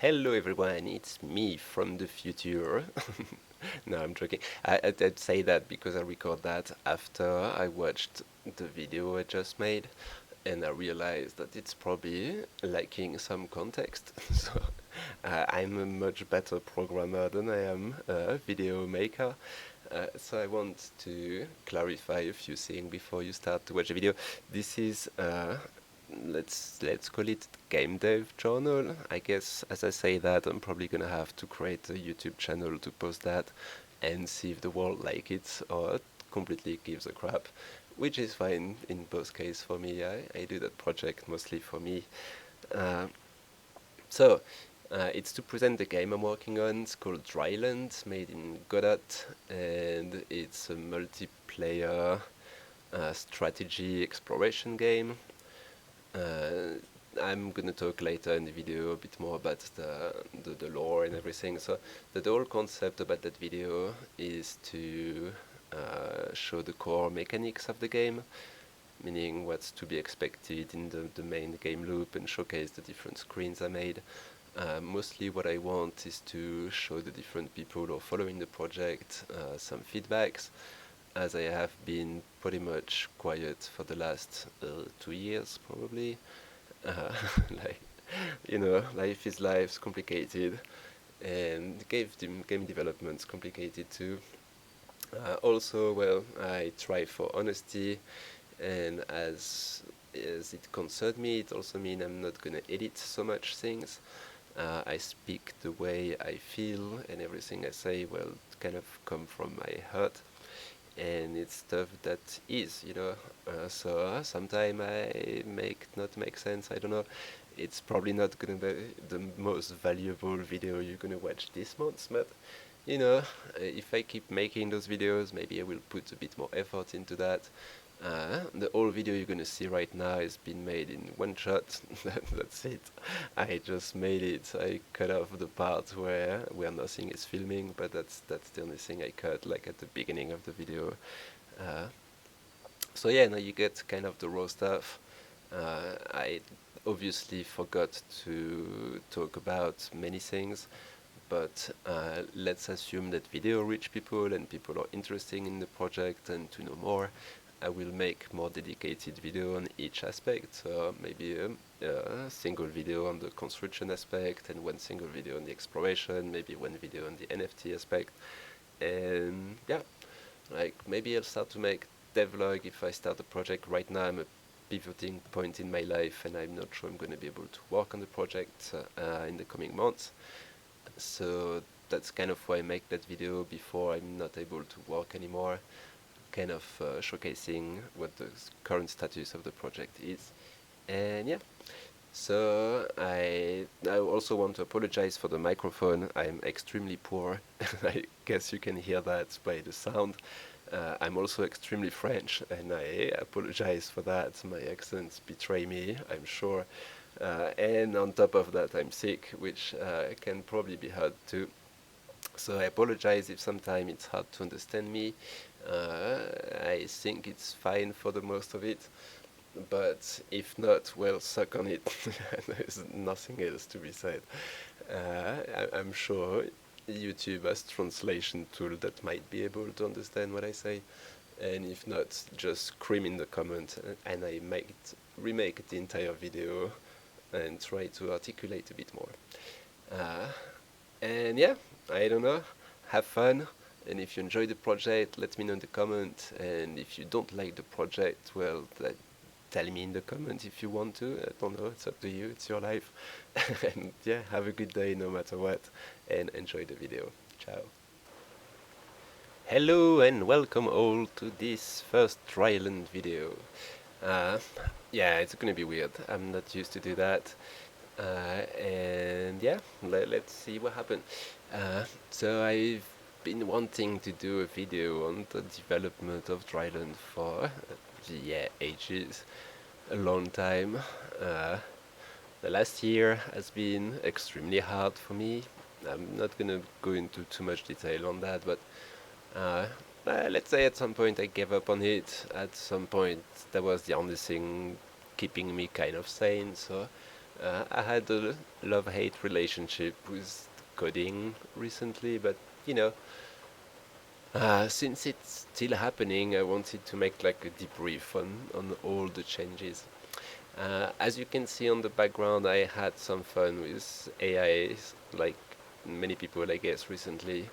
Hello everyone, it's me from the future. No, I'm joking. I'd say that because I record that after I watched the video I just made and I realized that it's probably lacking some context. So I'm a much better programmer than I am a video maker. So I want to clarify a few things before you start to watch the video. This is let's call it game dev journal. I guess as I say that, I'm probably gonna have to create a YouTube channel to post that and see if the world like it or completely gives a crap, which is fine in both cases for me. I do that project mostly for me. Uh, so it's to present the game I'm working on. It's called Dryland, made in Godot, and it's a multiplayer strategy exploration game. Uh, I'm gonna talk later in the video a bit more about the lore and everything. So the whole concept about that video is to show the core mechanics of the game, meaning what's to be expected in the main game loop and showcase the different screens I made. Mostly what I want is to show the different people who are following the project some feedbacks, as I have been pretty much quiet for the last 2 years probably. Uh, like, life is life's complicated, and game development's complicated too. Also, well, I try for honesty, and as it concerned me, it also means I'm not gonna edit so much things. I speak the way I feel, and everything I say will kind of come from my heart, and it's stuff that so sometimes I not make sense. I don't know. It's probably not gonna be the most valuable video you're gonna watch this month, but if I keep making those videos, maybe I will put a bit more effort into that. The whole video you're gonna see right now has been made in one shot. That's it. I just made it. I cut off the part where nothing is filming, but that's the only thing I cut, like at the beginning of the video. Uh, so yeah, now you get kind of the raw stuff. I obviously forgot to talk about many things, but let's assume that video reach people and people are interested in the project and to know more. I will make more dedicated video on each aspect, so maybe a single video on the construction aspect and one single video on the exploration, maybe one video on the NFT aspect, and yeah, like maybe I'll start to make devlog if I start a project. Right now I'm a pivoting point in my life and I'm not sure I'm going to be able to work on the project in the coming months, so that's kind of why I make that video before I'm not able to work anymore, kind of showcasing what the current status of the project is. And yeah, so I also want to apologize for the microphone. I'm extremely poor. I guess you can hear that by the sound. I'm also extremely French, and I apologize for that. My accents betray me, I'm sure. And on top of that, I'm sick, which can probably be hard too. So I apologize if sometimes it's hard to understand me. I think it's fine for the most of it, but if not, well, suck on it. There's nothing else to be said. I'm sure YouTube has translation tool that might be able to understand what I say, and if not, just scream in the comment and I remake the entire video and try to articulate a bit more. And yeah, I don't know, have fun, and if you enjoy the project, let me know in the comment, and if you don't like the project, well, tell me in the comment if you want to. I don't know, it's up to you, it's your life. And yeah, have a good day no matter what, and enjoy the video. Ciao. Hello and welcome all to this first Dryland video. Yeah, it's gonna be weird, I'm not used to do that. And yeah, let's see what happened. So I've been wanting to do a video on the development of Dryland for ages, a long time. The last year has been extremely hard for me. I'm not gonna go into too much detail on that, but let's say at some point I gave up on it. At some point that was the only thing keeping me kind of sane, so I had a love-hate relationship with coding recently, but you know, since it's still happening, I wanted to make like a debrief on all the changes. As you can see on the background, I had some fun with AIs, like many people, I guess, recently.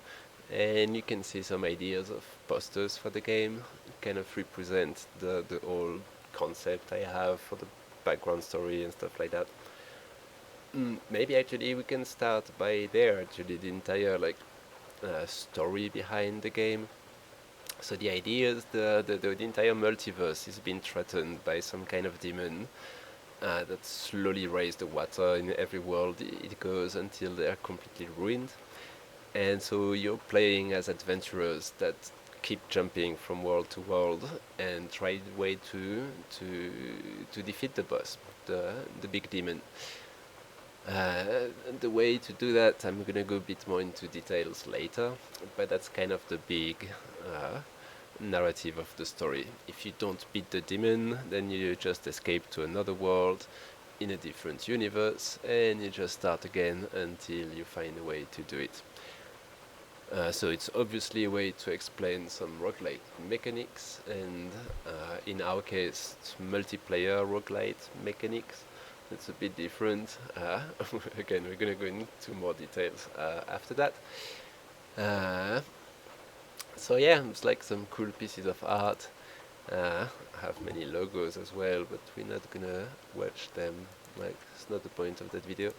And you can see some ideas of posters for the game. Kind of represent the whole concept I have for the background story and stuff like that. Maybe actually we can start by there, actually, the entire like story behind the game. So the idea is the entire multiverse is being threatened by some kind of demon that slowly raise the water in every world it goes until they are completely ruined. And so you're playing as adventurers that keep jumping from world to world and try way to defeat the boss, the big demon. The way to do that, I'm gonna go a bit more into details later, but that's kind of the big narrative of the story. If you don't beat the demon, then you just escape to another world in a different universe, and you just start again until you find a way to do it. So it's obviously a way to explain some roguelite mechanics, and in our case, it's multiplayer roguelite mechanics. It's a bit different. Again, we're going to go into more details after that. Uh, so yeah, it's like some cool pieces of art. I have many logos as well, but we're not gonna watch them. Like, it's not the point of that video.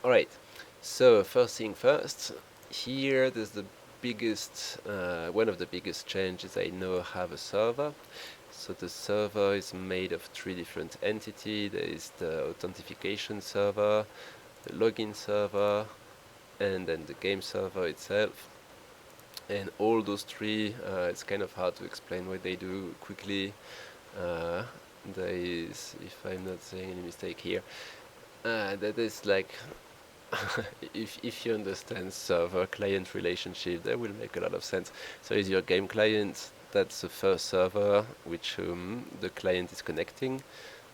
Alright, so first thing first, here there's the biggest, one of the biggest changes I know have a server. So the server is made of three different entities. There is the authentication server, the login server, and then the game server itself. And all those three, it's kind of hard to explain what they do quickly. There is, if I'm not saying any mistake here, that is like, if you understand server-client relationship, that will make a lot of sense. So is your game client, that's the first server which the client is connecting.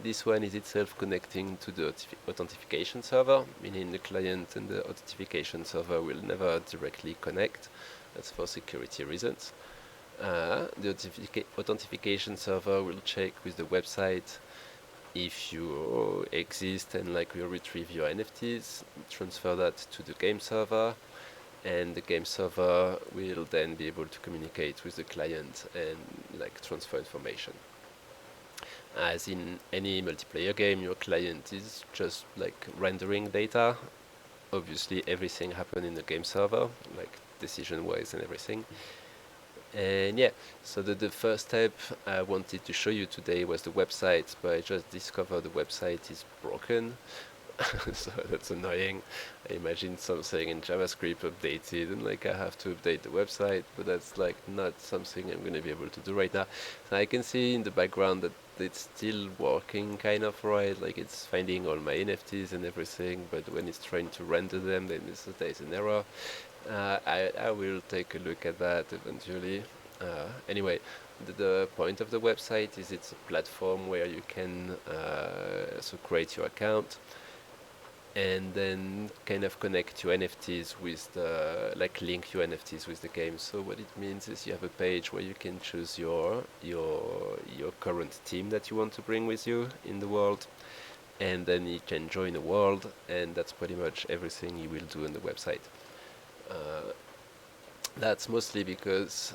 This one is itself connecting to the authentication server, meaning the client and the authentication server will never directly connect. That's for security reasons. The authentication server will check with the website if you exist and like will retrieve your NFTs, transfer that to the game server, and the game server will then be able to communicate with the client and like transfer information. As in any multiplayer game, your client is just like rendering data. Obviously everything happens in the game server, like decision wise and everything. And yeah, so the first step I wanted to show you today was the website, but I just discovered the website is broken. So that's annoying. I imagine something in JavaScript updated and like I have to update the website, but that's like not something I'm gonna be able to do right now. So I can see in the background that it's still working kind of right, like it's finding all my NFTs and everything, but when it's trying to render them, then there's an error. I will take a look at that eventually. Anyway, the point of the website is it's a platform where you can so create your account and then kind of connect your NFTs with the, like link your NFTs with the game. So what it means is you have a page where you can choose your current team that you want to bring with you in the world, and then you can join a world, and that's pretty much everything you will do on the website. That's mostly because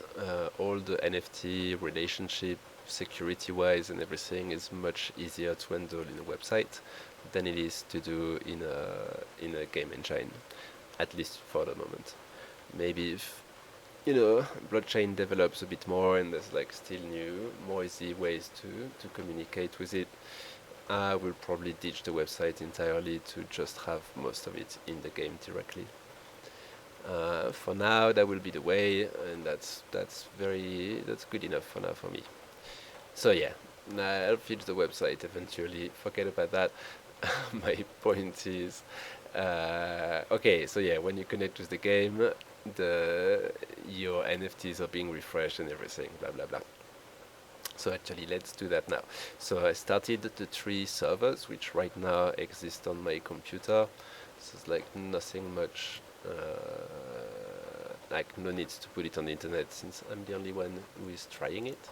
all the NFT relationship, security-wise and everything, is much easier to handle in a website than it is to do in a game engine, at least for the moment. Maybe if blockchain develops a bit more and there's like still new, more easy ways to communicate with it, I will probably ditch the website entirely to just have most of it in the game directly. For now, that will be the way, and that's good enough for now for me. So yeah, I'll fix the website eventually. Forget about that. My point is, okay. So yeah, when you connect with the game, your NFTs are being refreshed and everything. Blah blah blah. So actually, let's do that now. So I started the 3 servers, which right now exist on my computer. So it's like nothing much, like no need to put it on the internet since I'm the only one who is trying it.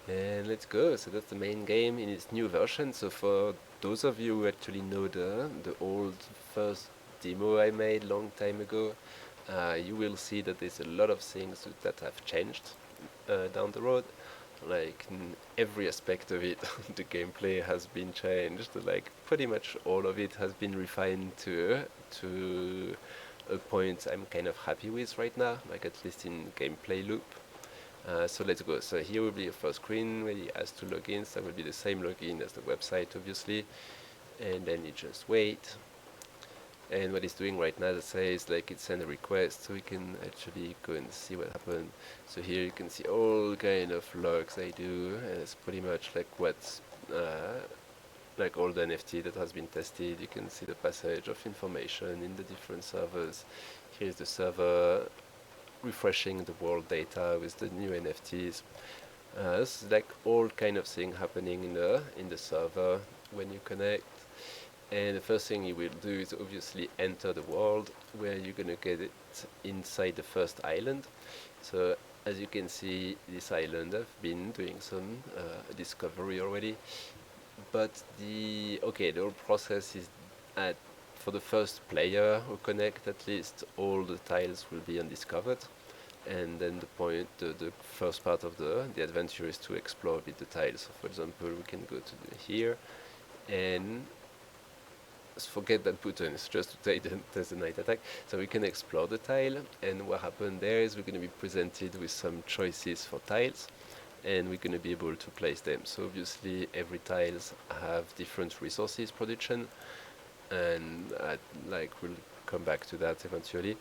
And let's go. So that's the main game in its new version. So for those of you who actually know the old first demo I made long time ago, you will see that there's a lot of things that have changed down the road. Like in every aspect of it, the gameplay has been changed. Like pretty much all of it has been refined to a point I'm kind of happy with right now. Like at least in gameplay loop. So let's go. So here will be a first screen where he has to log in. So that will be the same login as the website, obviously. And then you just wait. And what it's doing right now, as I say, is like it send a request, so we can actually go and see what happened. So here you can see all kind of logs I do, and it's pretty much like what's like all the NFT that has been tested. You can see the passage of information in the different servers. Here's the server refreshing the world data with the new NFTs. This is like all kind of thing happening in the server when you connect. And the first thing you will do is obviously enter the world, where you're gonna get it inside the first island. So as you can see, this island I've been doing some discovery already, but the whole process is at for the first player who connect, at least all the tiles will be undiscovered, and then the first part of the adventure is to explore a bit the tiles. So for example, we can go to here and forget that button, it's just to take the night attack. So we can explore the tile, and what happened there is we're going to be presented with some choices for tiles, and we're going to be able to place them. So obviously every tiles have different resources production, and we'll come back to that eventually.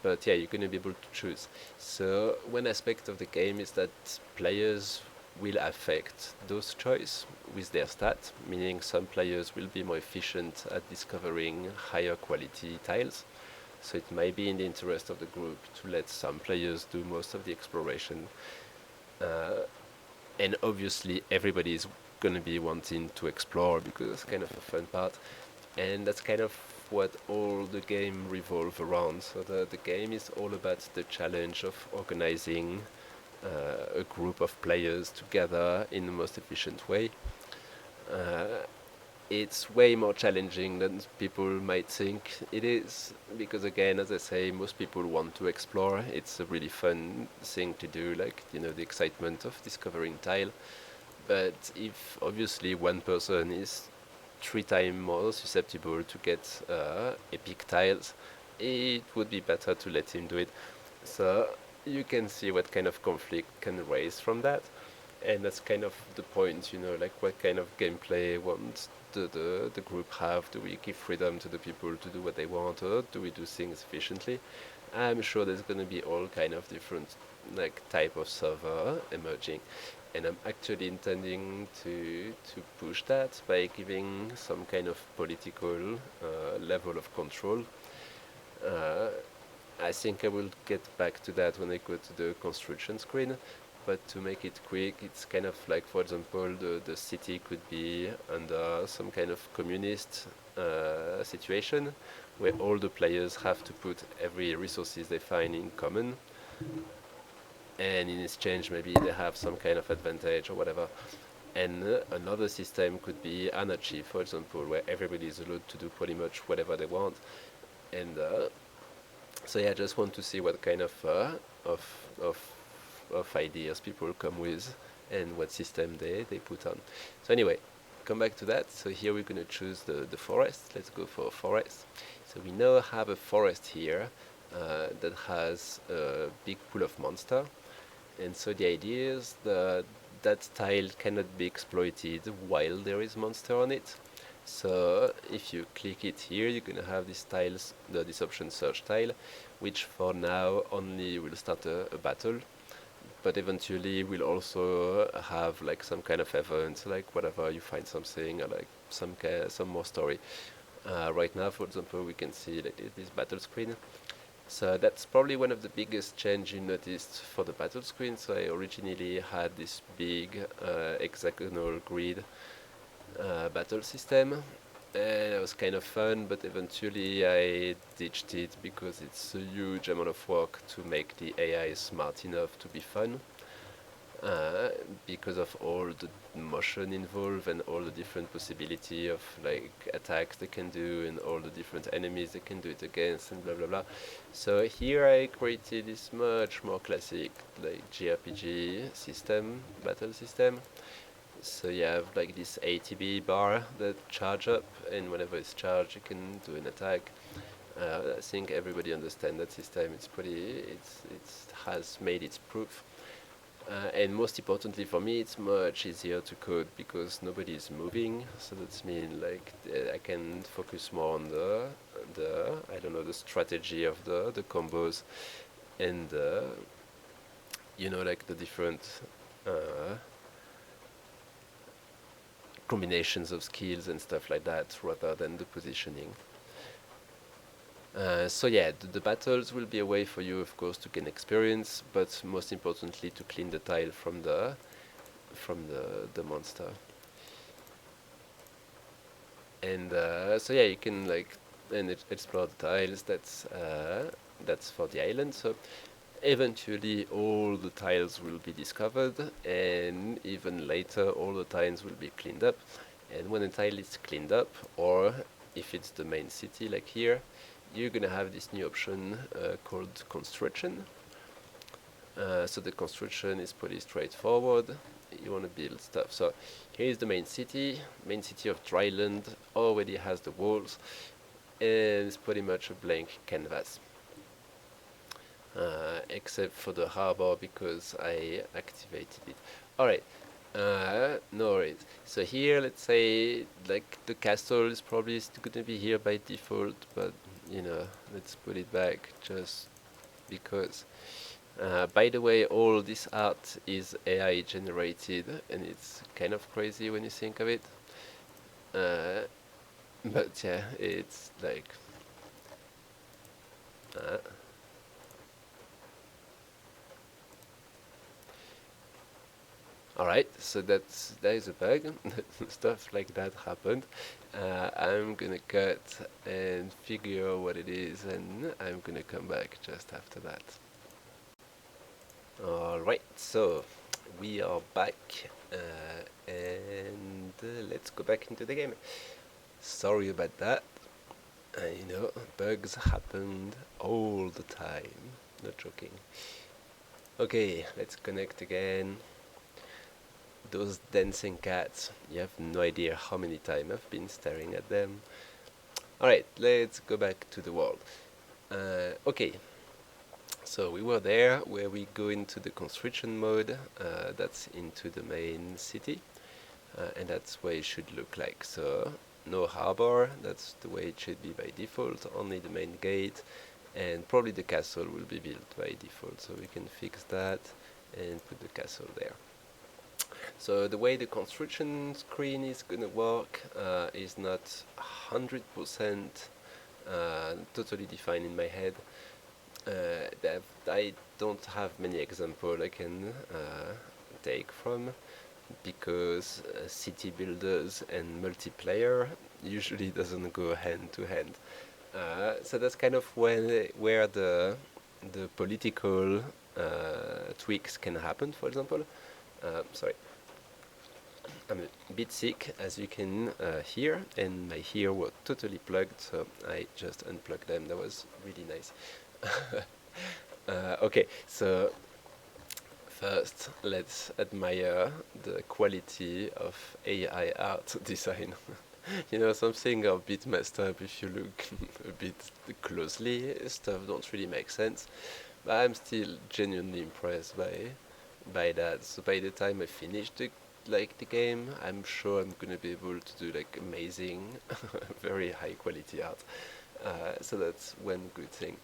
But yeah, you're going to be able to choose. So one aspect of the game is that players will affect those choice with their stat, meaning some players will be more efficient at discovering higher quality tiles. So it might be in the interest of the group to let some players do most of the exploration. And obviously everybody is going to be wanting to explore because it's kind of a fun part. And that's kind of what all the game revolve around. So the game is all about the challenge of organizing a group of players together in the most efficient way. It's way more challenging than people might think it is, because again, as I say, most people want to explore. It's a really fun thing to do, like, the excitement of discovering tile. But if obviously one person is 3 times more susceptible to get epic tiles, it would be better to let him do it. So you can see what kind of conflict can raise from that, and that's kind of the point, like what kind of gameplay wants the group have. Do we give freedom to the people to do what they want, or do we do things efficiently? I'm sure there's going to be all kind of different like type of server emerging, and I'm actually intending to push that by giving some kind of political level of control. I think I will get back to that when I go to the construction screen, but to make it quick, it's kind of like, for example, the city could be under some kind of communist situation, where all the players have to put every resources they find in common, and in exchange maybe they have some kind of advantage or whatever. And another system could be anarchy, for example, where everybody is allowed to do pretty much whatever they want. And so yeah, I just want to see what kind of ideas people come with and what system they put on. So anyway, come back to that. So here we're going to choose the forest. Let's go for a forest. So we now have a forest here that has a big pool of monster. And so the idea is that tile cannot be exploited while there is monster on it. So if you click it here, you're going to have this option search tile, which for now only will start a battle, but eventually will also have like some kind of event, like whatever you find something, or like some more story. Right now, for example, we can see like this battle screen. So that's probably one of the biggest change you noticed for the battle screen. So I originally had this big hexagonal grid battle system, and it was kind of fun, but eventually I ditched it because it's a huge amount of work to make the AI smart enough to be fun. Because of all the motion involved and all the different possibility of like attacks they can do and all the different enemies they can do it against and blah blah blah. So here I created this much more classic like JRPG system, battle system. So you have like this ATB bar that charge up, and whenever it's charged you can do an attack. I think everybody understands that system. It has made its proof. And most importantly for me, it's much easier to code because nobody is moving. So that's mean like I can focus more on the I don't know, the strategy of the combos and like the different combinations of skills and stuff like that rather than the positioning. So yeah, the battles will be a way for you, of course, to gain experience, but most importantly to clean the tile from the monster. And so yeah, you can like explore the tiles. That's for the island. So eventually, all the tiles will be discovered, and even later, all the tiles will be cleaned up. And when a tile is cleaned up, or if it's the main city like here, you're gonna have this new option called construction. So the construction is pretty straightforward. You want to build stuff. So here's the main city. Main city of Dryland already has the walls, and it's pretty much a blank canvas. Except for the harbor because I activated it. Alright, no worries. So here, let's say, like the castle is probably going to be here by default, but let's put it back just because. By the way, all this art is AI generated, and it's kind of crazy when you think of it. But yeah, it's like. Alright, so that is a bug. Stuff like that happened. I'm gonna cut and figure what it is, and I'm gonna come back just after that. Alright, so we are back, and let's go back into the game. Sorry about that. Bugs happened all the time. Not joking. Okay, let's connect again. Those dancing cats, you have no idea how many times I've been staring at them. Alright, let's go back to the world. Okay, so we were there where we go into the construction mode, that's into the main city, and that's what it should look like. So no harbor, that's the way it should be by default, only the main gate, and probably the castle will be built by default, so we can fix that and put the castle there. So the way the construction screen is gonna work is not 100% totally defined in my head. I don't have many examples I can take from because city builders and multiplayer usually doesn't go hand to hand. So that's kind of where the political tweaks can happen. For example, sorry. I'm a bit sick, as you can hear, and my ear was totally plugged, so I just unplugged them. That was really nice. Okay, so first let's admire the quality of AI art design. Something a bit messed up if you look a bit closely. Stuff don't really make sense, but I'm still genuinely impressed by that. So by the time I finish the game, I'm sure I'm gonna be able to do like amazing, very high quality art. So that's one good thing.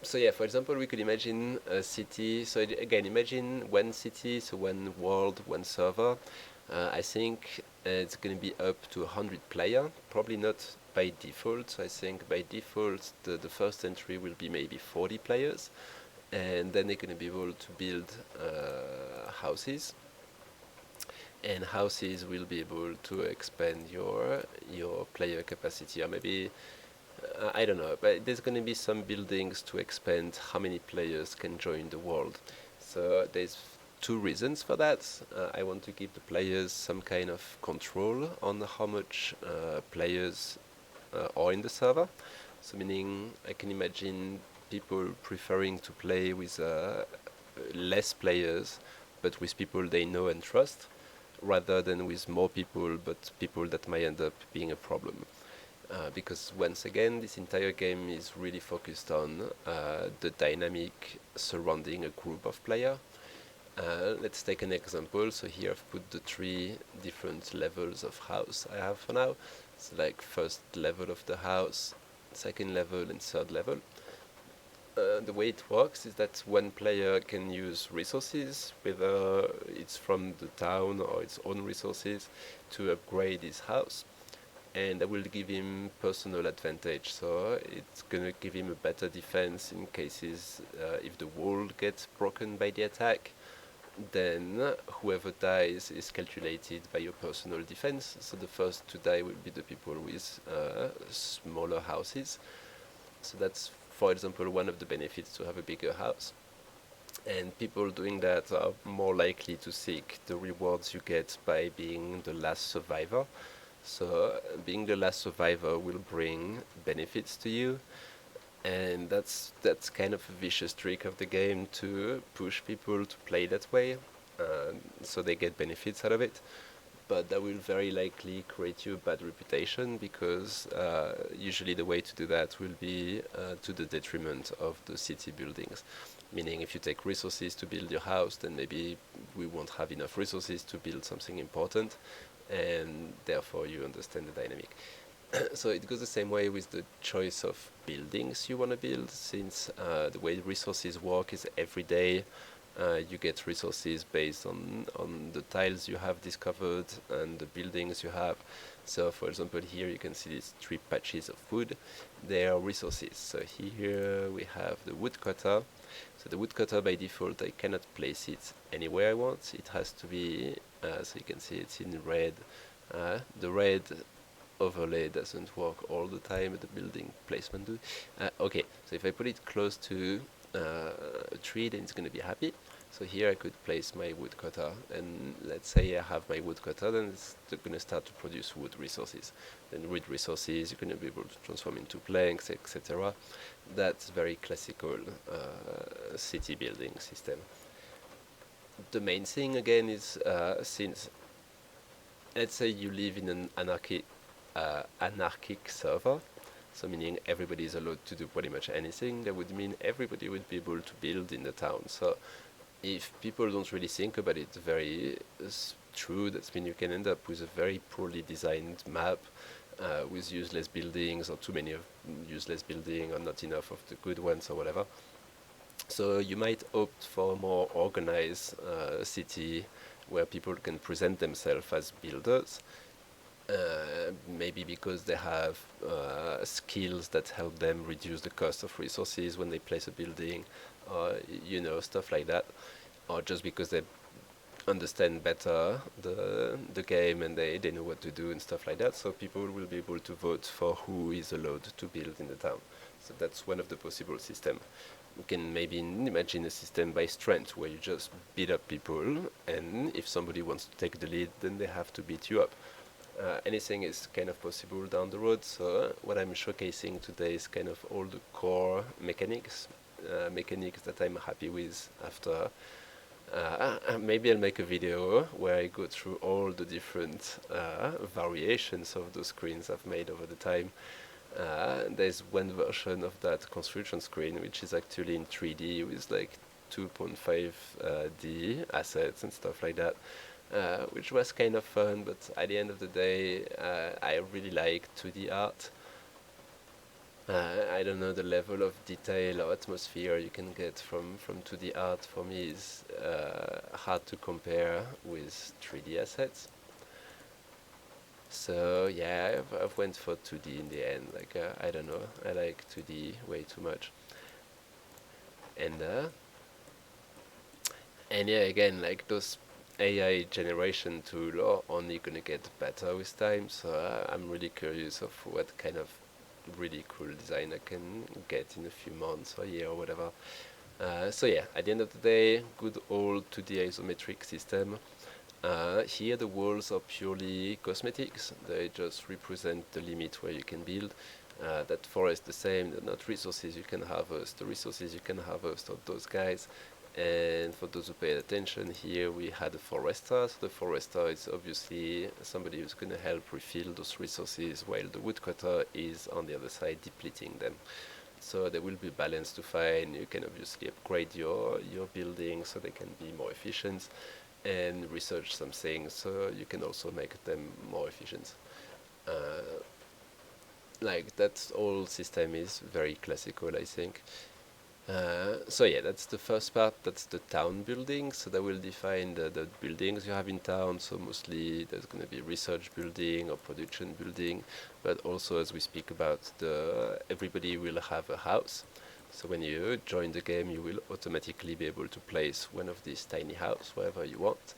So yeah, for example, we could imagine a city. So again, imagine one city, so one world, one server. I think it's going to be up to 100 players. Probably not by default. I think by default the first entry will be maybe 40 players, and then they're going to be able to build houses, and houses will be able to expand your player capacity, or maybe I don't know, but there's going to be some buildings to expand how many players can join the world. So there's two reasons for that. I want to give the players some kind of control on how much players are in the server. So meaning I can imagine people preferring to play with less players, but with people they know and trust, rather than with more people, but people that might end up being a problem. Because once again, this entire game is really focused on the dynamic surrounding a group of players. Let's take an example. So here I've put the 3 different levels of house I have for now. It's like first level of the house, second level, and third level. The way it works is that one player can use resources, whether it's from the town or its own resources, to upgrade his house. And that will give him personal advantage. So it's going to give him a better defense in cases if the wall gets broken by the attack. Then whoever dies is calculated by your personal defense. So the first to die will be the people with smaller houses. So that's, for example, one of the benefits to have a bigger house. And people doing that are more likely to seek the rewards you get by being the last survivor. So being the last survivor will bring benefits to you, and that's kind of a vicious trick of the game to push people to play that way, so they get benefits out of it. But that will very likely create you a bad reputation, because usually the way to do that will be to the detriment of the city buildings. Meaning if you take resources to build your house, then maybe we won't have enough resources to build something important, and therefore you understand the dynamic. So it goes the same way with the choice of buildings you want to build, since the way resources work is every day you get resources based on the tiles you have discovered and the buildings you have. So for example, here you can see these 3 patches of wood. They are resources. So here we have the woodcutter. So the woodcutter by default, I cannot place it anywhere I want. It has to be, so you can see it's in red. The red overlay doesn't work all the time, the building placement do. Okay, so if I put it close to a tree, then it's going to be happy. So here I could place my woodcutter, and let's say I have my woodcutter, then it's going to start to produce wood resources. Then wood resources, you're going to be able to transform into planks, etc. That's very classical city building system. The main thing again is since, let's say you live in an anarchic server, so meaning everybody is allowed to do pretty much anything, that would mean everybody would be able to build in the town. So if people don't really think about it very true, that means you can end up with a very poorly designed map with useless buildings, or too many of useless buildings, or not enough of the good ones, or whatever. So you might opt for a more organized city where people can present themselves as builders, maybe because they have skills that help them reduce the cost of resources when they place a building, or stuff like that, or just because they understand better the game and they know what to do and stuff like that. So people will be able to vote for who is allowed to build in the town. So that's one of the possible systems. You can maybe imagine a system by strength, where you just beat up people, and if somebody wants to take the lead, then they have to beat you up. Anything is kind of possible down the road. So what I'm showcasing today is kind of all the core mechanics that I'm happy with. After maybe I'll make a video where I go through all the different variations of the screens I've made over the time. There's one version of that construction screen which is actually in 3D with like 2.5D assets and stuff like that, which was kind of fun, but at the end of the day I really like 2D art. I don't know, the level of detail or atmosphere you can get from 2D art for me is hard to compare with 3D assets. So yeah, I've went for 2D in the end. Like I don't know, I like 2D way too much. And yeah, again, like those AI generation tool are only gonna get better with time. So I'm really curious of what kind of really cool design I can get in a few months or a year or whatever. So yeah, at the end of the day, good old 2D isometric system. Here the walls are purely cosmetics. They just represent the limit where you can build. That forest the same. They're not resources you can harvest. The resources you can harvest are those guys. And for those who paid attention, here we had a forester. So the forester is obviously somebody who's going to help refill those resources, while the woodcutter is on the other side depleting them. So there will be balance to find. You can obviously upgrade your buildings so they can be more efficient, and research some things so you can also make them more efficient. Uh, like that whole system is very classical, I think. So yeah, that's the first part. That's the town building. So that will define the buildings you have in town. So mostly there's going to be research building or production building, but also as we speak about the everybody will have a house. So when you join the game, you will automatically be able to place one of these tiny houses wherever you want.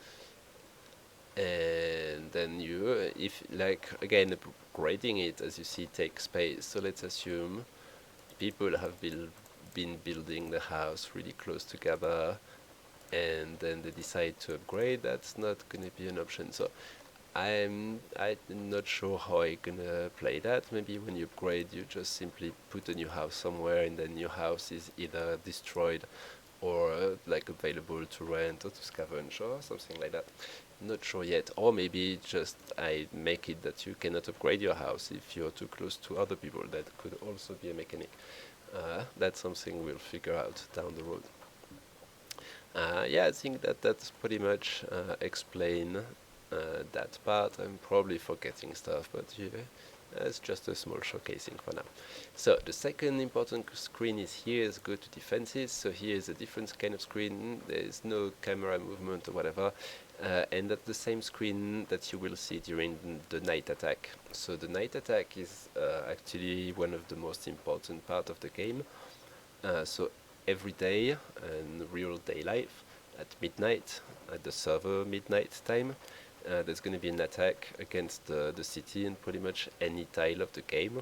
And then you, if like again upgrading it as you see takes space. So let's assume people have been building the house really close together, and then they decide to upgrade. That's not going to be an option. So I'm not sure how I'm gonna play that. Maybe when you upgrade, you just simply put a new house somewhere, and then your house is either destroyed or like available to rent or to scavenge or something like that. Not sure yet. Or maybe just I make it that you cannot upgrade your house if you're too close to other people. That could also be a mechanic. That's something we'll figure out down the road. Yeah, I think that's pretty much explain that part. I'm probably forgetting stuff, but yeah, it's just a small showcasing for now. So the second important screen is here. Is go to defenses. So here is a different kind of screen. There is no camera movement or whatever. And that's the same screen that you will see during the night attack. So the night attack is actually one of the most important part of the game. So every day in real day life at midnight, at the server midnight time, there's going to be an attack against the city and pretty much any tile of the game.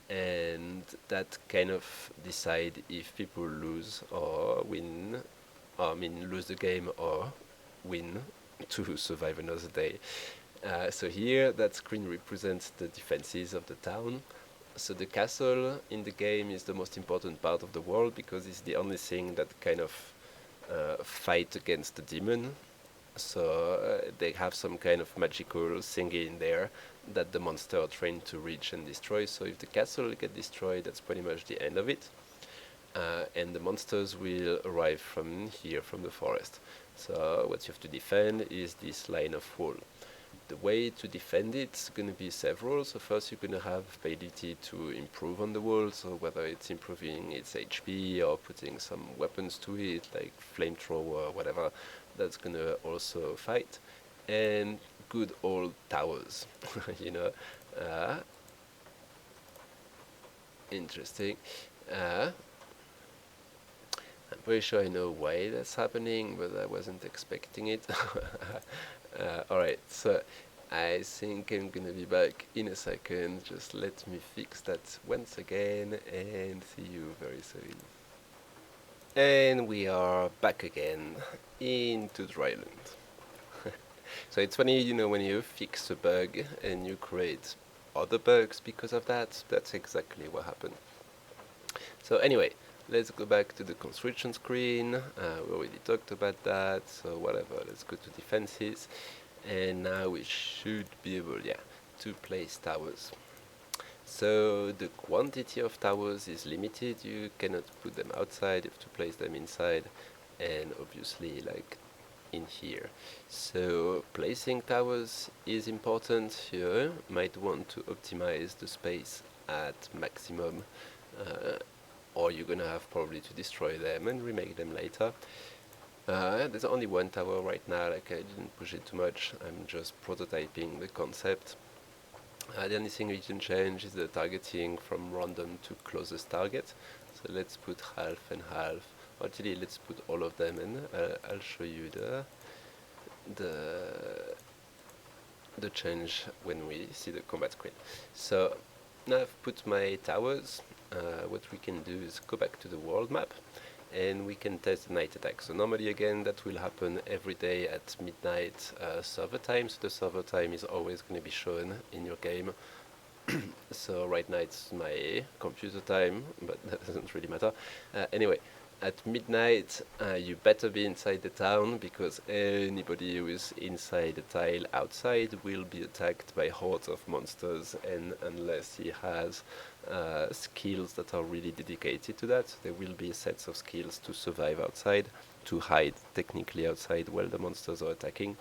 And that kind of decide if people lose or win, I mean lose the game or win to survive another day. So here that screen represents the defenses of the town. So the castle in the game is the most important part of the world because it's the only thing that kind of fight against the demon. So they have some kind of magical thingy in there that the monster are trained to reach and destroy. So if the castle get destroyed, that's pretty much the end of it. And the monsters will arrive from here, from the forest. So what you have to defend is this line of wall. The way to defend it's going to be several. So first you're going to have the ability to improve on the wall. So whether it's improving its HP or putting some weapons to it, like flamethrower or whatever, that's going to also fight. And good old towers, you know. Uh, Interesting. Uh, I'm pretty sure I know why that's happening, but I wasn't expecting it. Alright, so I think I'm gonna be back in a second. Just let me fix that once again and see you very soon. And we are back again into Dryland. So it's funny, you know, when you fix a bug and you create other bugs because of that, that's exactly what happened. So anyway, let's go back to the construction screen. We already talked about that, so whatever, let's go to defenses. And now we should be able, yeah, to place towers. So the quantity of towers is limited. You cannot put them outside, you have to place them inside, and obviously like in here. So placing towers is important. You might want to optimize the space at maximum, or you're gonna have probably to destroy them and remake them later. There's only one tower right now, like I didn't push it too much, I'm just prototyping the concept. The only thing we can change is the targeting from random to closest target. So let's put half and half. Actually, let's put all of them, and I'll show you the the change when we see the combat screen. So now I've put my towers. What we can do is go back to the world map, and we can test the night attack. So normally, again, that will happen every day at midnight server time. So the server time is always going to be shown in your game. So right now it's my computer time, but that doesn't really matter. Anyway, at midnight, you better be inside the town, because anybody who is inside the tile outside will be attacked by hordes of monsters, and unless he has skills that are really dedicated to that, there will be sets of skills to survive outside, to hide technically outside while the monsters are attacking.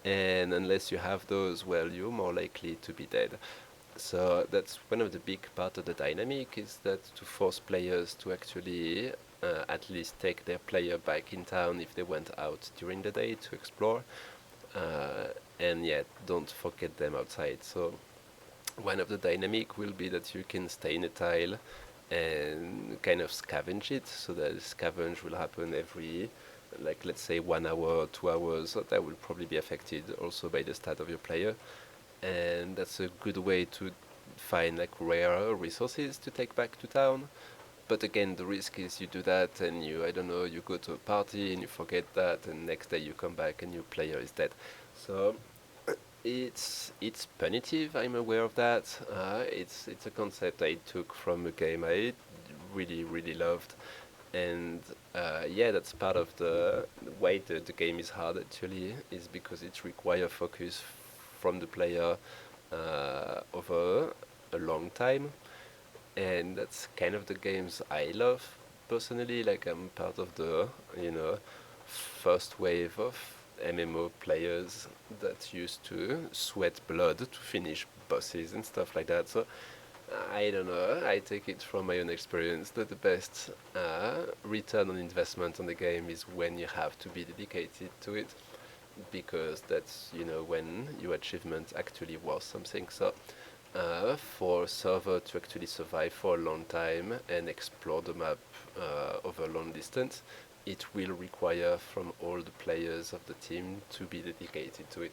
And unless you have those, well, you're more likely to be dead. So that's one of the big part of the dynamic, is that to force players to actually at least take their player back in town if they went out during the day to explore, and yet don't forget them outside. So one of the dynamic will be that you can stay in a tile and kind of scavenge it. So that scavenge will happen every, like, let's say 1 hour, 2 hours. So that will probably be affected also by the stat of your player, and that's a good way to find like rare resources to take back to town. But again, the risk is you do that and you, I don't know, you go to a party and you forget that, and next day you come back and your player is dead. So it's punitive. I'm aware of that. It's a concept I took from a game I really loved, and yeah, that's part of the way the game is hard actually, is because it requires focus from the player over a long time, and that's kind of the games I love personally. Like, I'm part of the, you know, first wave of MMO players that used to sweat blood to finish bosses and stuff like that. So I don't know, I take it from my own experience that the best return on investment on the game is when you have to be dedicated to it, because that's, you know, when your achievement actually was something. So for a server to actually survive for a long time and explore the map over a long distance, it will require from all the players of the team to be dedicated to it.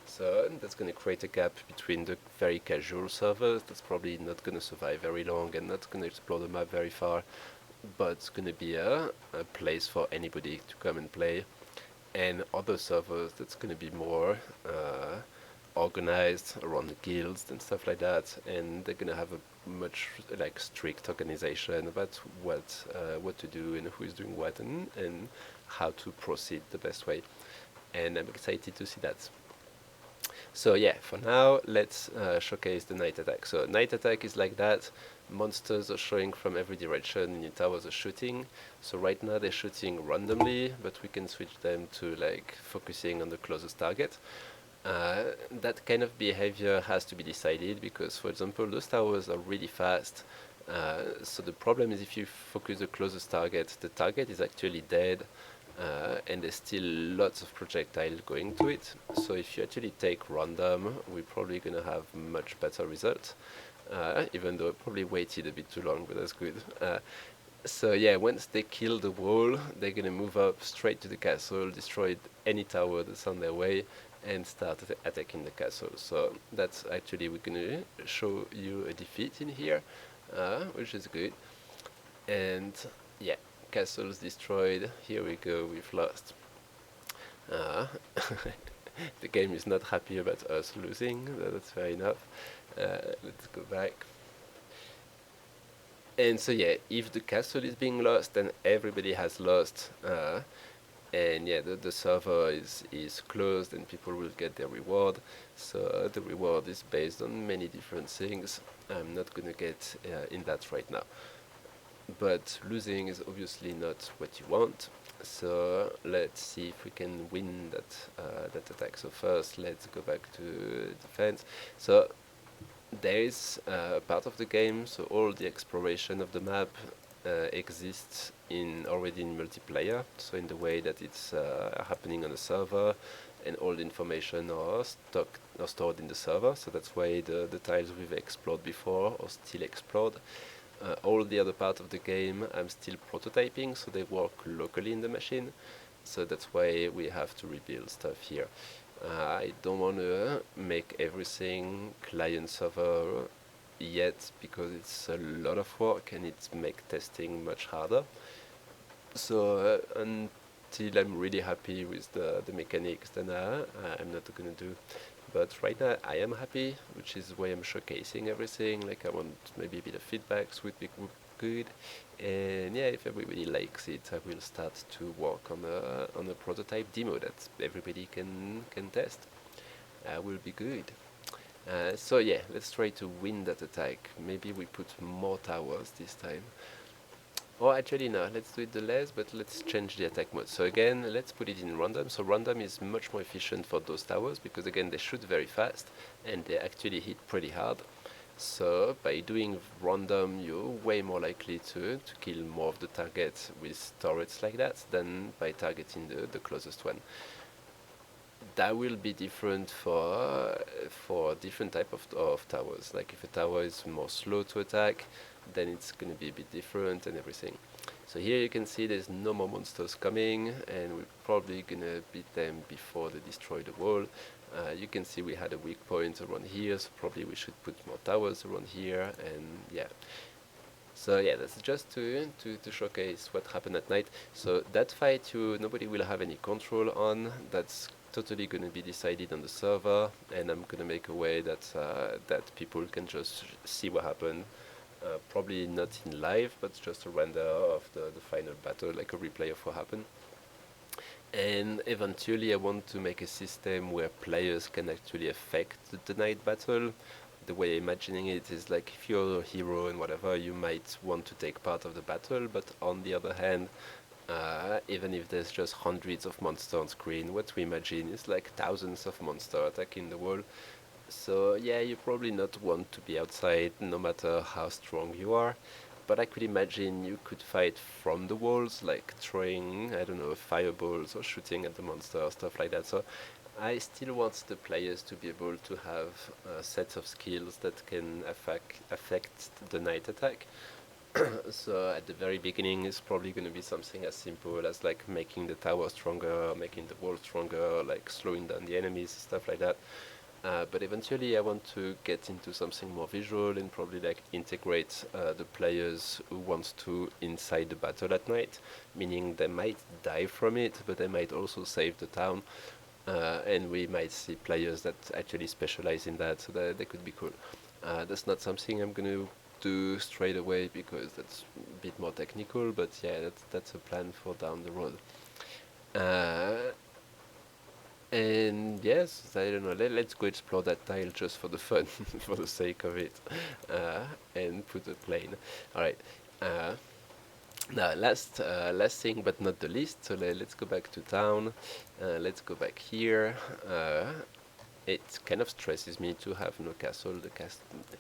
So that's going to create a gap between the very casual servers that's probably not going to survive very long and not going to explore the map very far, but it's going to be a place for anybody to come and play, and other servers that's going to be more organized around the guilds and stuff like that, and they're going to have a much like strict organization about what to do and who is doing what, and how to proceed the best way. And I'm excited to see that. So yeah, for now, let's showcase the night attack. So night attack is like that. Monsters are showing from every direction, and your towers are shooting. So right now they're shooting randomly, but we can switch them to like focusing on the closest target. That kind of behavior has to be decided, because, for example, those towers are really fast. So the problem is, if you focus the closest target, the target is actually dead, and there's still lots of projectile going to it. So if you actually take random, we're probably going to have much better results, even though I probably waited a bit too long, but that's good. So yeah, once they kill the wall, they're going to move up straight to the castle, destroy any tower that's on their way, and start attacking the castle. So that's actually, we're going to show you a defeat in here, which is good. And yeah, castles destroyed. Here we go, we've lost. The game is not happy about us losing, that's fair enough. Let's go back. And so yeah, if the castle is being lost, then everybody has lost. And yeah, the server is closed and people will get their reward. So the reward is based on many different things. I'm not going to get in that right now. But losing is obviously not what you want. So let's see if we can win that attack. So first, let's go back to defense. So there is part of the game, so all the exploration of the map exists already in multiplayer, so in the way that it's happening on the server, and all the information are stored in the server. So that's why the tiles we've explored before are still explored. All the other part of the game I'm still prototyping, so they work locally in the machine. So that's why we have to rebuild stuff here. I don't want to make everything client server yet, because it's a lot of work and it makes testing much harder. So until I'm really happy with the mechanics, then I'm not gonna do. But right now I am happy, which is why I'm showcasing everything. Like, I want maybe a bit of feedbacks would be good, and yeah, if everybody likes it, I will start to work on a prototype demo that everybody can test. Will be good. So yeah, let's try to win that attack. Maybe we put more towers this time. Or actually no, let's do it the less, but let's change the attack mode. So again, let's put it in random. So random is much more efficient for those towers, because again, they shoot very fast and they actually hit pretty hard. So by doing random, you're way more likely to kill more of the targets with turrets like that than by targeting the closest one. That will be different for different type of towers. Like if a tower is more slow to attack, then it's going to be a bit different and everything. So here you can see there's no more monsters coming, and we're probably going to beat them before they destroy the wall. You can see we had a weak point around here, so probably we should put more towers around here, and yeah. So yeah, that's just to showcase what happened at night. So that fight nobody will have any control on. That's totally going to be decided on the server, and I'm going to make a way that that people can just see what happened. Probably not in live, but just a render of the final battle, like a replay of what happened. And eventually I want to make a system where players can actually affect the night battle. The way I'm imagining it is like, if you're a hero and whatever, you might want to take part of the battle, but on the other hand, even if there's just hundreds of monsters on screen, what we imagine is like thousands of monsters attacking the wall. So yeah, you probably not want to be outside no matter how strong you are. But I could imagine you could fight from the walls, like throwing, I don't know, fireballs or shooting at the monster or stuff like that. So I still want the players to be able to have sets of skills that can affect the night attack. So at the very beginning, it's probably going to be something as simple as like making the tower stronger, making the wall stronger, like slowing down the enemies, stuff like that. But eventually I want to get into something more visual and probably like integrate the players who want to inside the battle at night, meaning they might die from it, but they might also save the town. And we might see players that actually specialize in that, so that they could be cool. That's not something I'm going to do straight away, because that's a bit more technical, but yeah, that's a plan for down the road. And yes, I don't know, let's go explore that tile just for the fun, for the sake of it, and put a plane. Alright, now last thing but not the least, so let's go back to town, let's go back here. It kind of stresses me to have no castle.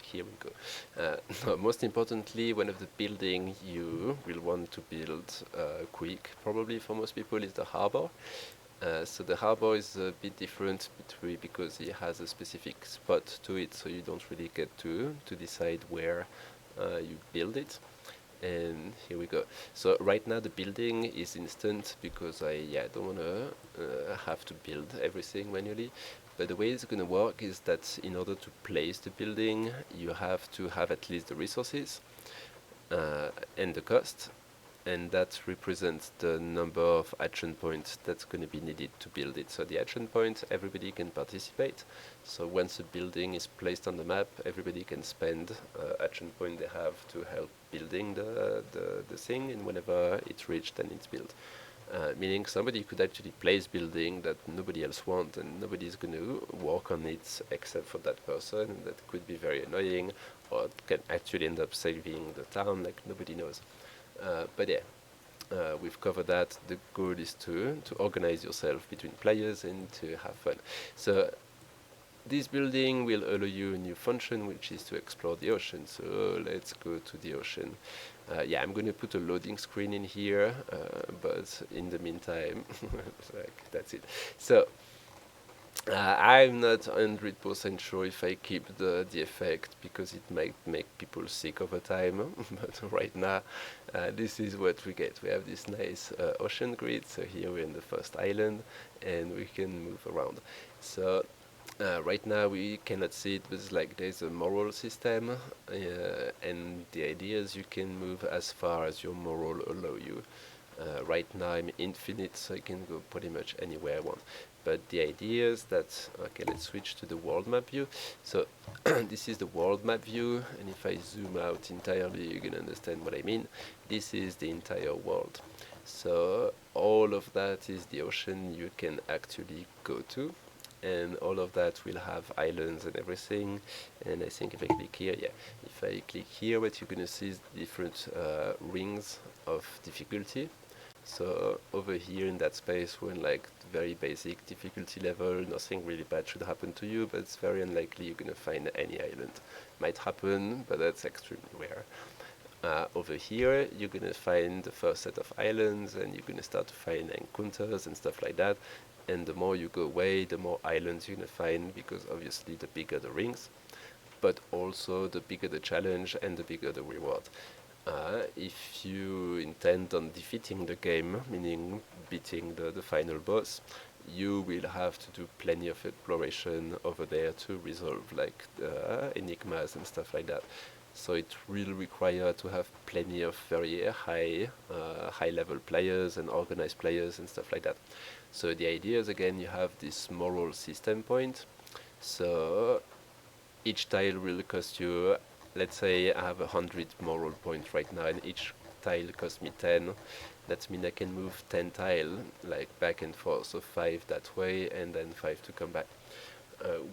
Here we go. No, most importantly, one of the building you will want to build quick, probably for most people, is the harbor. So the harbor is a bit different because it has a specific spot to it, so you don't really get to decide where you build it. And here we go. So right now the building is instant because I don't want to have to build everything manually. But the way it's going to work is that in order to place the building, you have to have at least the resources and the cost, and that represents the number of action points that's going to be needed to build it. So the action point, everybody can participate. So once a building is placed on the map, everybody can spend action point they have to help building the thing, and whenever it's reached, then it's built. Meaning somebody could actually place building that nobody else wants, and nobody's going to work on it except for that person. That could be very annoying, or can actually end up saving the town, like nobody knows. But yeah, we've covered that. The goal is to organize yourself between players and to have fun. So this building will allow you a new function, which is to explore the ocean. So let's go to the ocean. Yeah, I'm going to put a loading screen in here, but in the meantime, like, that's it. So I'm not 100% sure if I keep the effect because it might make people sick over time. But right now, this is what we get. We have this nice ocean grid. So here we're in the first island, and we can move around. So right now we cannot see it, but it's like there's a moral system, and the idea is you can move as far as your moral allow you. Right now I'm infinite, so I can go pretty much anywhere I want. But the idea is that, okay, let's switch to the world map view. So this is the world map view, and if I zoom out entirely, you can understand what I mean. This is the entire world. So all of that is the ocean you can actually go to, and all of that will have islands and everything. And I think if I click here, yeah, if I click here, what you're gonna see is different rings of difficulty. So over here in that space, we're in like very basic difficulty level. Nothing really bad should happen to you, but it's very unlikely you're gonna find any island. Might happen, but that's extremely rare. Over here, you're gonna find the first set of islands, and you're gonna start to find encounters and stuff like that. And the more you go away, the more islands you're gonna find, because obviously the bigger the rings, but also the bigger the challenge and the bigger the reward. If you intend on defeating the game, meaning beating the final boss, you will have to do plenty of exploration over there to resolve like enigmas and stuff like that. So it will require to have plenty of very high level players and organized players and stuff like that. So the idea is, again, you have this moral system point. So each tile will cost you, let's say I have 100 moral points right now, and each tile costs me 10. That means I can move 10 tile like back and forth, so 5 that way and then 5 to come back.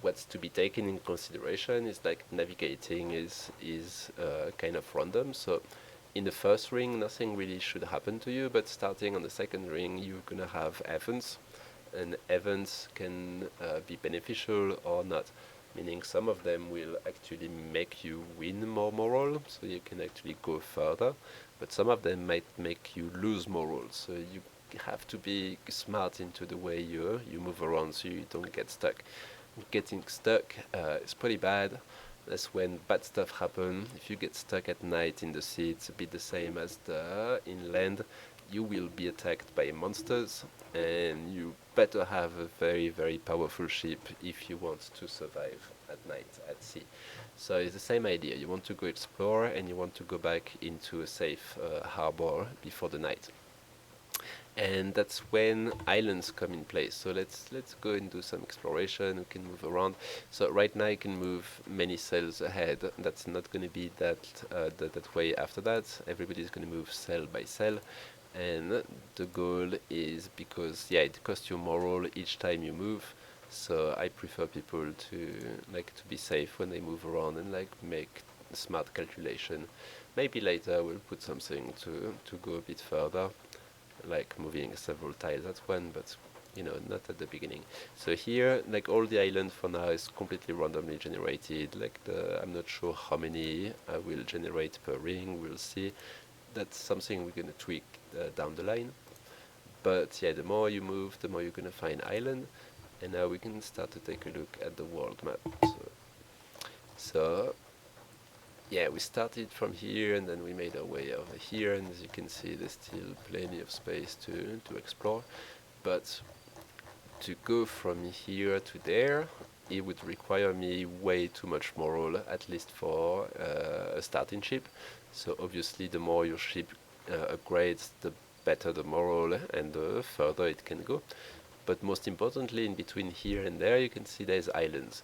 What's to be taken in consideration is like navigating is kind of random. So in the first ring, nothing really should happen to you, but starting on the second ring, you're gonna have events, and events can be beneficial or not. Meaning some of them will actually make you win more moral, so you can actually go further, but some of them might make you lose moral, so you have to be smart into the way you move around so you don't get stuck. Getting stuck is pretty bad. That's when bad stuff happen. If you get stuck at night in the sea, it's a bit the same as the inland. You will be attacked by monsters, and you better have a very, very powerful ship if you want to survive at night at sea. So it's the same idea. You want to go explore, and you want to go back into a safe harbor before the night. And that's when islands come in place. So let's go and do some exploration. We can move around. So right now I can move many cells ahead. That's not going to be that way after that. Everybody's going to move cell by cell, and the goal is, because yeah, it costs you moral each time you move. So I prefer people to be safe when they move around and like make smart calculation. Maybe later we'll put something to go a bit further, like moving several tiles at one, but not at the beginning. So here, like, all the island for now is completely randomly generated. Like, I'm not sure how many I will generate per ring. We'll see. That's something we're gonna tweak down the line. But yeah, the more you move, the more you're gonna find island. And now we can start to take a look at the world map. So yeah, we started from here, and then we made our way over here, and as you can see, there's still plenty of space to explore. But to go from here to there, it would require me way too much moral, at least for a starting ship. So obviously, the more your ship upgrades, the better the moral and the further it can go. But most importantly, in between here and there, you can see there's islands.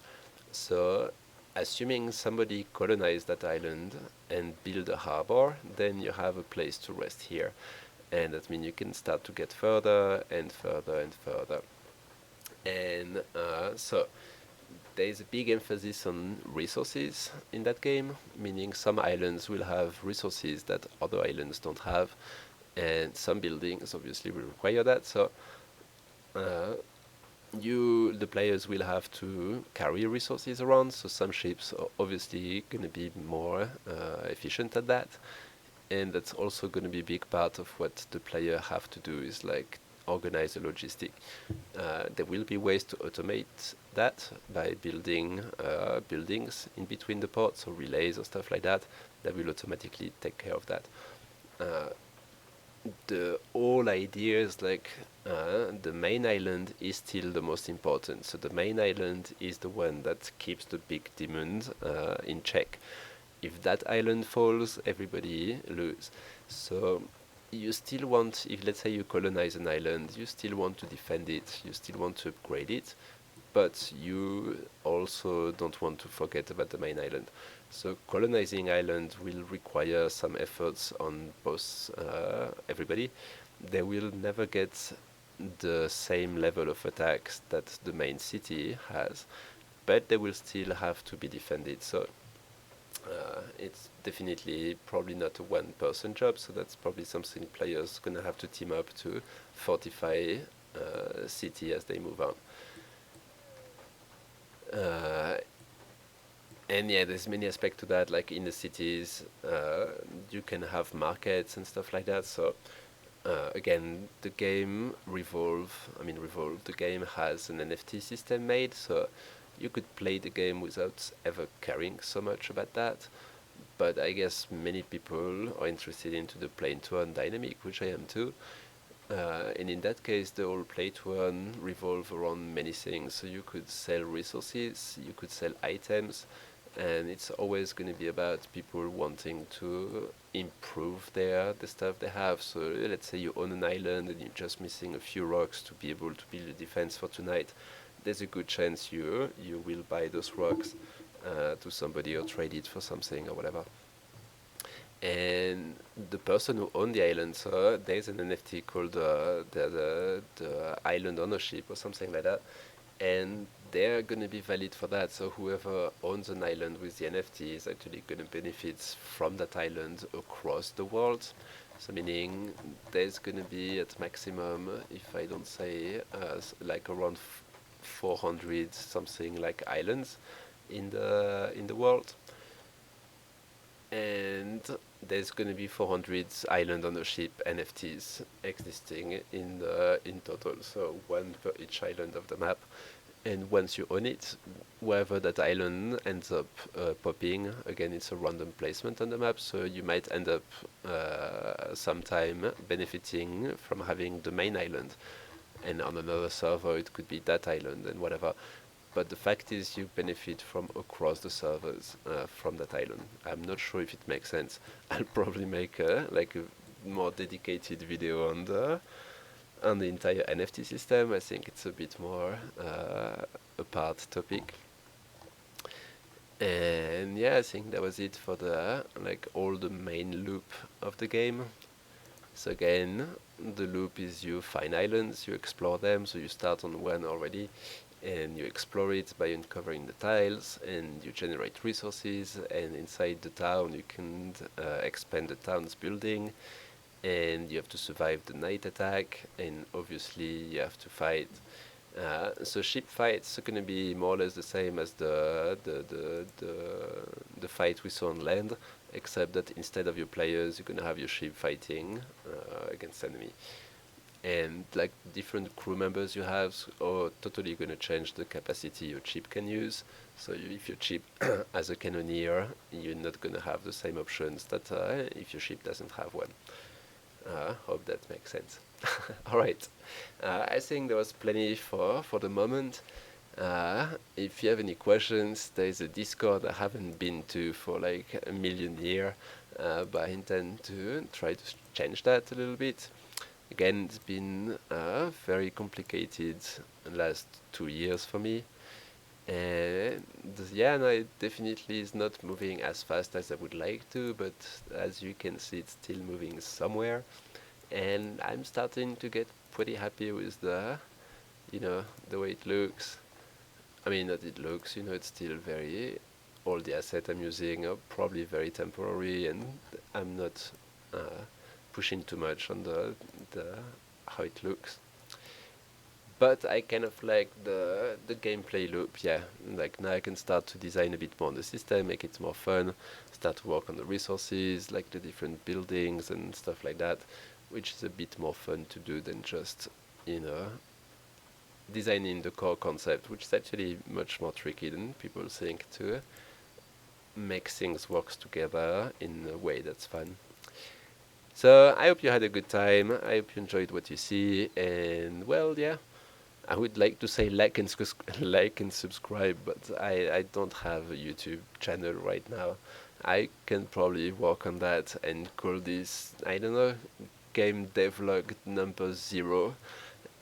So assuming somebody colonized that island and build a harbor, then you have a place to rest here. And that means you can start to get further and further and further. And so there's a big emphasis on resources in that game, meaning some islands will have resources that other islands don't have, and some buildings obviously will require that. So the players will have to carry resources around, so some ships are obviously going to be more efficient at that, and that's also going to be a big part of what the player have to do, is like organize the logistic. There will be ways to automate that by building buildings in between the ports, or relays or stuff like that, that will automatically take care of that. The whole idea is like the main island is still the most important. So the main island is the one that keeps the big demons in check. If that island falls, everybody loses. So you still want, if let's say you colonize an island, you still want to defend it, you still want to upgrade it, but you also don't want to forget about the main island. So colonizing island will require some efforts on both everybody. They will never get the same level of attacks that the main city has, but they will still have to be defended. So it's definitely probably not a one-person job, so that's probably something players gonna have to team up to fortify city as they move on. And yeah, there's many aspects to that. Like in the cities, you can have markets and stuff like that. So again, the game Revolve. The game has an NFT system made, so you could play the game without ever caring so much about that. But I guess many people are interested into the play-to-earn dynamic, which I am too. And in that case, the whole play-to-earn revolve around many things. So you could sell resources, you could sell items, and it's always going to be about people wanting to improve the stuff they have. So let's say you own an island and you're just missing a few rocks to be able to build a defense for tonight. There's a good chance you will buy those rocks to somebody or trade it for something or whatever. And the person who owns the island, so there's an NFT called the island ownership or something like that, and they're going to be valid for that. So whoever owns an island with the NFT is actually going to benefit from that island across the world. So meaning there's going to be at maximum, if I don't say, like around 400 something like islands in the world, and there's going to be 400 island ownership NFTs existing in total. So one per each island of the map. And once you own it, wherever that island ends up popping, again, it's a random placement on the map, so you might end up sometime benefiting from having the main island. And on another server, it could be that island and whatever. But the fact is, you benefit from across the servers from that island. I'm not sure if it makes sense. I'll probably make a more dedicated video on the entire NFT system. I think it's a bit more a part topic. And yeah, I think that was it for the all the main loop of the game. So again, the loop is you find islands, you explore them, so you start on one already, and you explore it by uncovering the tiles, and you generate resources, and inside the town you can expand the town's building, and you have to survive the night attack, and obviously you have to fight. So ship fights are going to be more or less the same as the fight we saw on land, except that instead of your players, you're going to have your ship fighting against enemy. And different crew members you have are totally going to change the capacity your ship can use. So if your ship has a cannoneer, you're not going to have the same options that if your ship doesn't have one. Hope that makes sense. Alright, I think there was plenty for the moment. If you have any questions, there is a Discord I haven't been to for a million years, but I intend to try to change that a little bit. Again, it's been very complicated the last 2 years for me. And yeah, no, it definitely is not moving as fast as I would like to, but as you can see, it's still moving somewhere. And I'm starting to get pretty happy with the way it looks. I mean, that it looks, it's still all the assets I'm using are probably very temporary, and I'm not pushing too much on the how it looks. But I kind of like the gameplay loop, yeah. Now I can start to design a bit more on the system, make it more fun, start to work on the resources, the different buildings and stuff like that, which is a bit more fun to do than just you know, designing the core concept, which is actually much more tricky than people think, to make things work together in a way that's fun. So I hope you had a good time. I hope you enjoyed what you see, and well, yeah, I would like to say like and like and subscribe, but I don't have a YouTube channel right now. I can probably work on that and call this, I don't know, game devlog number 0,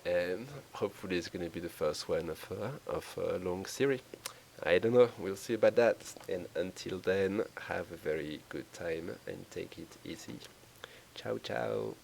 and hopefully it's going to be the first one of a long series. I don't know, we'll see about that. And until then, have a very good time and take it easy. Ciao, ciao.